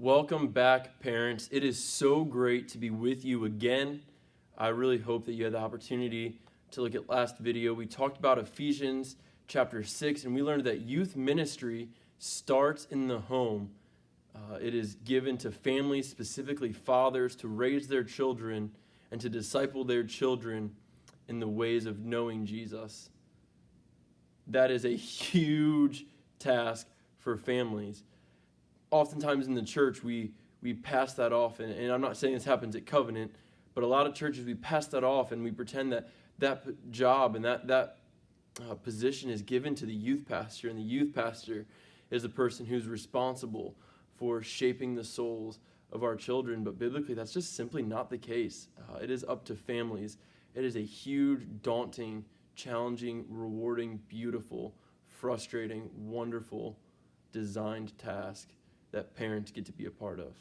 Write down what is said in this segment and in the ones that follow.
Welcome back, parents. It is so great to be with you again. I really hope that you had the opportunity to look at last video. We talked about Ephesians chapter 6, and we learned that youth ministry starts in the home. It is given to families, specifically fathers, to raise their children and to disciple their children in the ways of knowing Jesus. That is a huge task for families. Oftentimes in the church, we pass that off, and I'm not saying this happens at Covenant, but a lot of churches, we pass that off and we pretend that job and that position is given to the youth pastor, and the youth pastor is the person who's responsible for shaping the souls of our children. But biblically, that's just simply not the case. It is up to families. It is a huge, daunting, challenging, rewarding, beautiful, frustrating, wonderful, designed task that parents get to be a part of.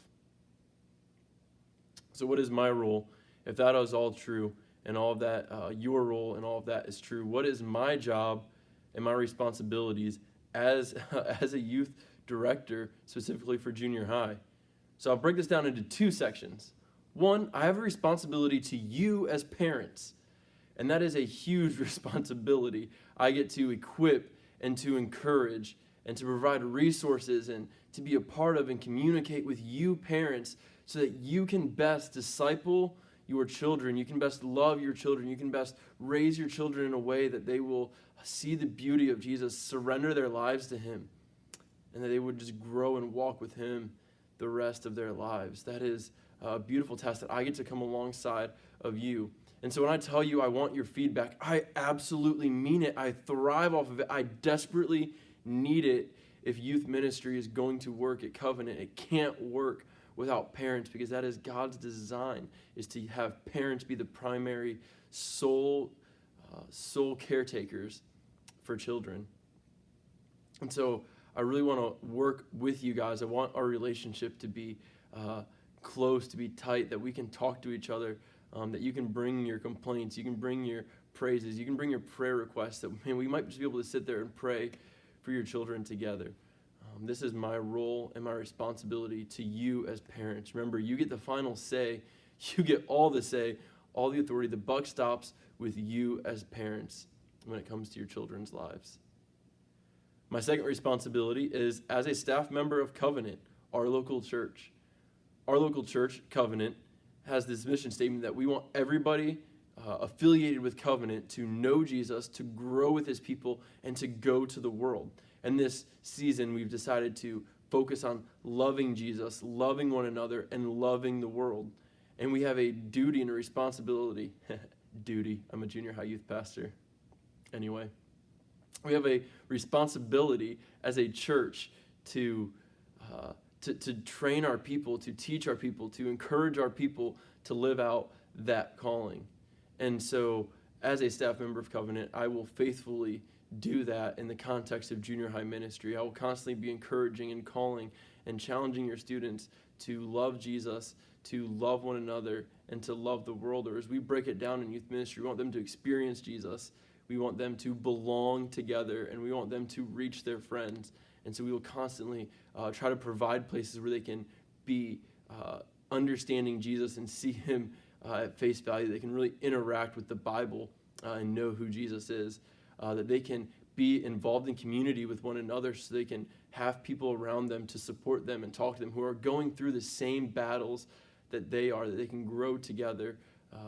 So what is my role? If that is all true, and all of that, your role and all of that is true, what is my job and my responsibilities as a youth director, specifically for junior high? So I'll break this down into two sections. One, I have a responsibility to you as parents, and that is a huge responsibility. I get to equip and to encourage and to provide resources and to be a part of and communicate with you parents so that you can best disciple your children, you can best love your children, you can best raise your children in a way that they will see the beauty of Jesus, surrender their lives to Him, and that they would just grow and walk with Him the rest of their lives. That is a beautiful task that I get to come alongside of you. And so when I tell you I want your feedback, I absolutely mean it. I thrive off of it. I desperately need it if youth ministry is going to work at Covenant. It can't work without parents, because that is God's design, is to have parents be the primary soul caretakers for children. And so I really want to work with you guys. I want our relationship to be close, to be tight, that we can talk to each other, that you can bring your complaints, you can bring your praises, you can bring your prayer requests, that we might just be able to sit there and pray for your children together. This is my role and my responsibility to you as parents. Remember, you get the final say. You get all the say, all the authority. The buck stops with you as parents when it comes to your children's lives. My second responsibility is as a staff member of Covenant, our local church. Our local church, Covenant, has this mission statement that we want everybody affiliated with Covenant to know Jesus, to grow with His people, and to go to the world. And this season, we've decided to focus on loving Jesus, loving one another, and loving the world. And we have a duty and a responsibility. Duty. I'm a junior high youth pastor. Anyway, we have a responsibility as a church to train our people, to teach our people, to encourage our people to live out that calling. And so, as a staff member of Covenant, I will faithfully do that in the context of junior high ministry. I will constantly be encouraging and calling and challenging your students to love Jesus, to love one another, and to love the world. Or as we break it down in youth ministry, we want them to experience Jesus. We want them to belong together, and we want them to reach their friends. And so we will constantly try to provide places where they can be understanding Jesus and see Him at face value. They can really interact with the Bible and know who Jesus is. That they can be involved in community with one another, so they can have people around them to support them and talk to them who are going through the same battles that they are, that they can grow together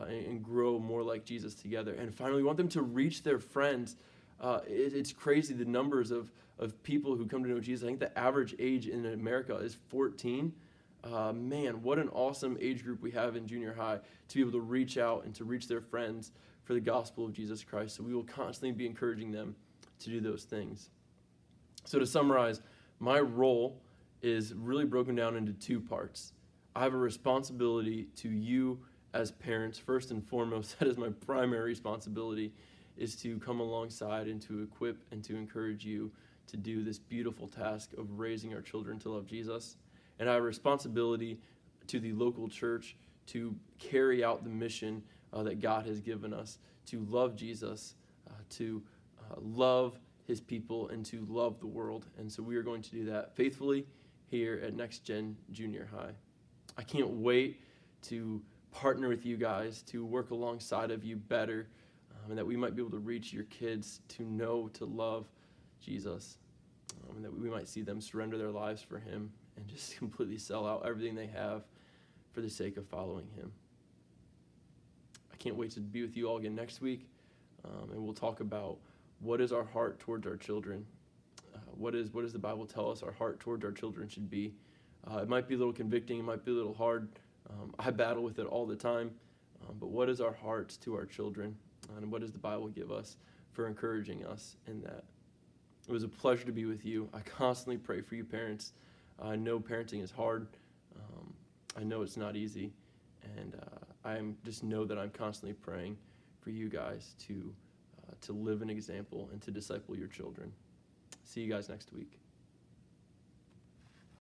and grow more like Jesus together. And finally, we want them to reach their friends. It's crazy the numbers of people who come to know Jesus. I think the average age in America is 14. Man, what an awesome age group we have in junior high to be able to reach out and to reach their friends for the gospel of Jesus Christ. So we will constantly be encouraging them to do those things. So to summarize, my role is really broken down into two parts. I have a responsibility to you as parents. First and foremost, that is my primary responsibility, is to come alongside and to equip and to encourage you to do this beautiful task of raising our children to love Jesus. And I have a responsibility to the local church to carry out the mission that God has given us, to love Jesus, to love His people, and to love the world. And so we are going to do that faithfully here at Next Gen Junior High. I can't wait to partner with you guys to work alongside of you better, and that we might be able to reach your kids to know, to love Jesus, and that we might see them surrender their lives for him and just completely sell out everything they have for the sake of following him. I can't wait to be with you all again next week, and we'll talk about what is our heart towards our children. What does the Bible tell us our heart towards our children should be? It might be a little convicting, it might be a little hard. I battle with it all the time, but what is our hearts to our children, and what does the Bible give us for encouraging us in that? It was a pleasure to be with you. I constantly pray for you parents. I know parenting is hard. I know it's not easy, and I just know that I'm constantly praying for you guys to live an example and to disciple your children. See you guys next week.